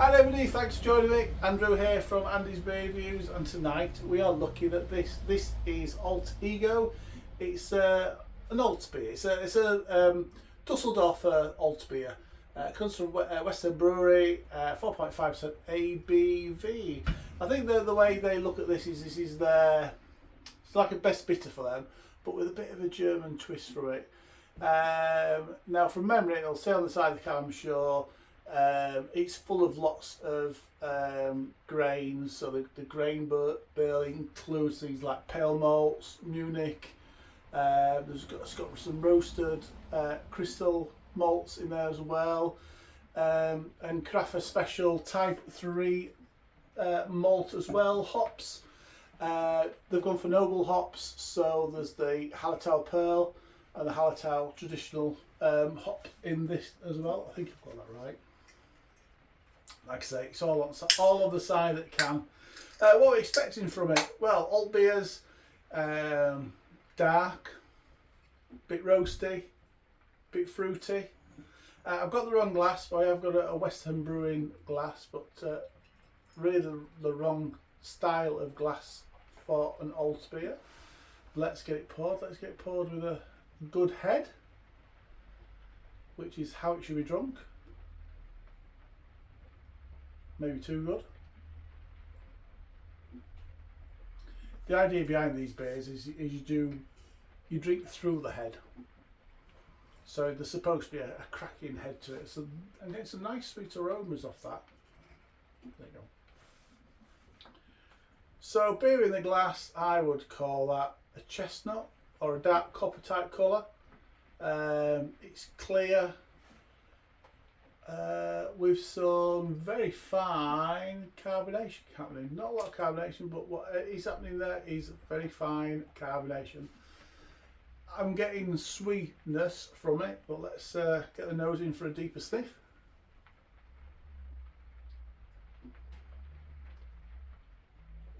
Hi everybody, thanks for joining me. Andrew here from Andy's Beer Reviews, and tonight we are looking at this. This is Alt Ego. It's an Altbier. It's a Düssedorf Altbier. It comes from Westerham Brewery, 4.5% ABV. I think the way they look at this is it's like a best bitter for them, but with a bit of a German twist from it. Now, from memory, it'll say on the side of the can, I'm sure. It's full of lots of grains, so the grain bill includes things like pale malts, Munich. It's got some roasted crystal malts in there as well, and Craft Special Type 3 malt as well. Hops, they've gone for noble hops, so there's the Hallertau Pearl and the Hallertau traditional hop in this as well. I think I've got that right. Like I say, it's all on the side that can. What we're expecting from it? Well, alt beers, dark, bit roasty, bit fruity. I've got the wrong glass, but I have got a Westerham Brewing glass, but really the wrong style of glass for an alt beer. Let's get it poured. Let's get it poured with a good head, which is how it should be drunk. Maybe too good. The idea behind these beers is you drink through the head. So there's supposed to be a cracking head to it. So, and get some nice sweet aromas off that. There you go. So beer in the glass, I would call that a chestnut or a dark copper type colour. It's clear. With some very fine carbonation happening. Not a lot of carbonation, but what is happening there is very fine carbonation. I'm getting sweetness from it, but let's get the nose in for a deeper sniff.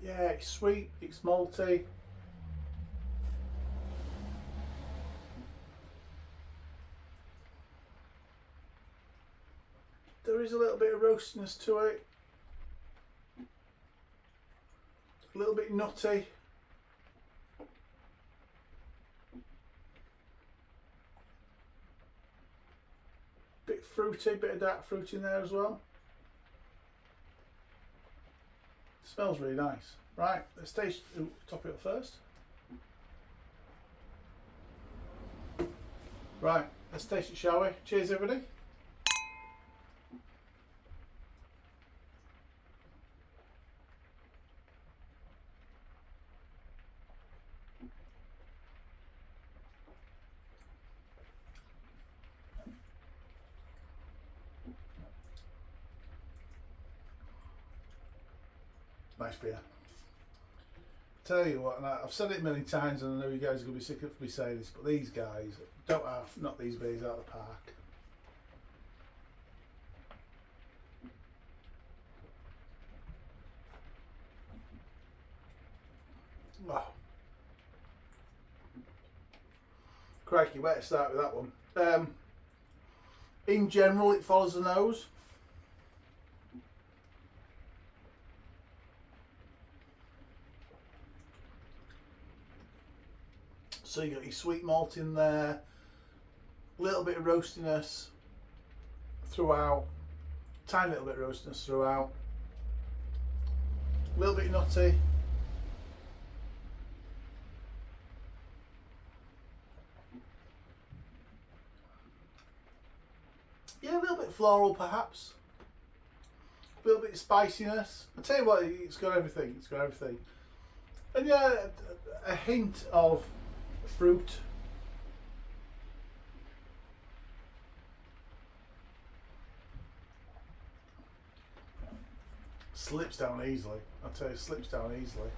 Yeah, it's sweet, it's malty. There is a little bit of roastiness to it, a little bit nutty. Bit fruity, bit of dark fruit in there as well. Smells really nice. Right, let's taste. Top it up first. Right, let's taste it, shall we? Cheers, everybody. Nice beer. Tell you what, and I've said it a million times, and I know you guys are going to be sick of me saying this, but these guys don't knock these beers out of the park. Oh. Crikey, where to start with that one? In general, it follows the nose. So you got your sweet malt in there, a little bit of roastiness throughout, tiny little bit of roastiness throughout, a little bit nutty, yeah, a little bit floral perhaps, a little bit of spiciness. I tell you what, it's got everything. It's got everything, and yeah, a hint of fruit. Slips down easily. I'll tell you, slips down easily.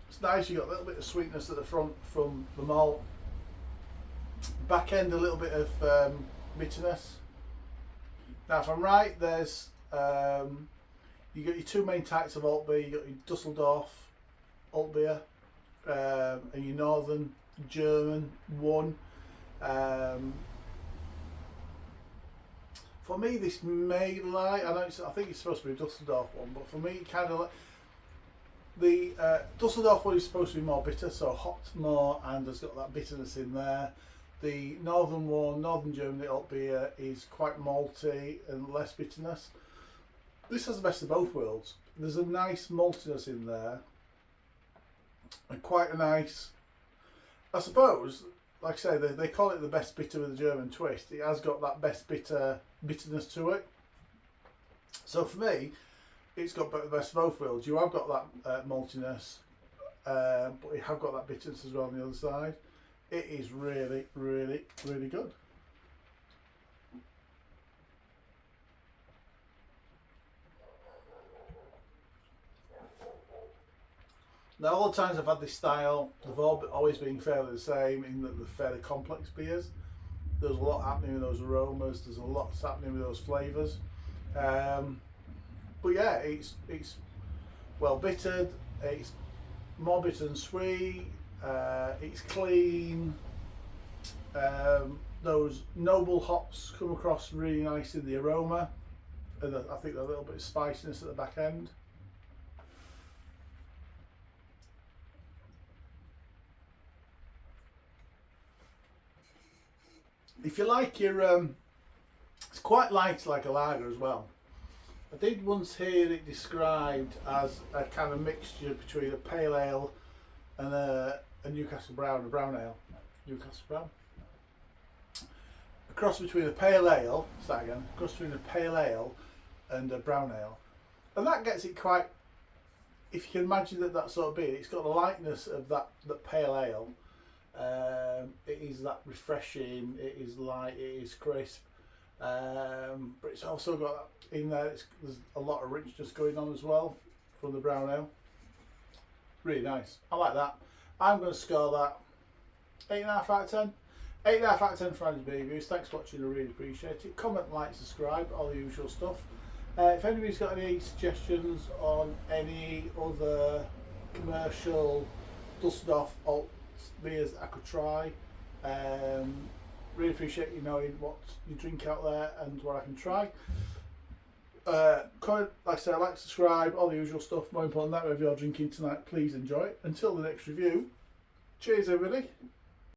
It's nice, you got a little bit of sweetness at the front from the malt. Back end a little bit of bitterness. Now if I'm right, there's you got your two main types of alt beer. You got your Düsseldorf alt beer and your northern German one. For me, this may lie. I think it's supposed to be a Düssedorf one, but for me, kind of like the Düsseldorf one is supposed to be more bitter, so hot more, and has got that bitterness in there. The northern one, Northern Germany Altbier, is quite malty and less bitterness. This has the best of both worlds. There's a nice maltiness in there, and quite a nice, I suppose, like I say, they call it the best bitter with a German twist. It has got that best bitterness to it. So for me, it's got the best of both worlds. You have got that maltiness, but you have got that bitterness as well on the other side. It is really, really, really good. Now, all the times I've had this style, they've always been fairly the same in that they're fairly complex beers. There's a lot happening with those aromas. There's a lot happening with those flavours. But yeah, it's well bittered. It's more bitter than sweet. It's clean. Those noble hops come across really nice in the aroma, and I think a little bit of spiciness at the back end. If you like your, it's quite light like a lager as well. I did once hear it described as a kind of mixture between a pale ale and a Newcastle Brown, a brown ale. Newcastle Brown. A cross between a pale ale, start again, a cross between a pale ale and a brown ale. And that gets it quite, if you can imagine that sort of beer, it's got the lightness of that pale ale. It is that refreshing, it is light, it is crisp, but it's also got in there, there's a lot of richness going on as well from the brown ale. Really nice. I like that. I'm going to score that 8.5 out of 10. 8.5 out of 10 for Andy's Beer Reviews. Thanks for watching, I really appreciate it. Comment, like, subscribe, all the usual stuff. If anybody's got any suggestions on any other commercial Düsseldorf alt beers I could try, really appreciate you knowing what you drink out there and what I can try. Comment, like I say, like, subscribe, all the usual stuff. More important than that, whatever you're drinking tonight, please enjoy it. Until the next review, cheers everybody.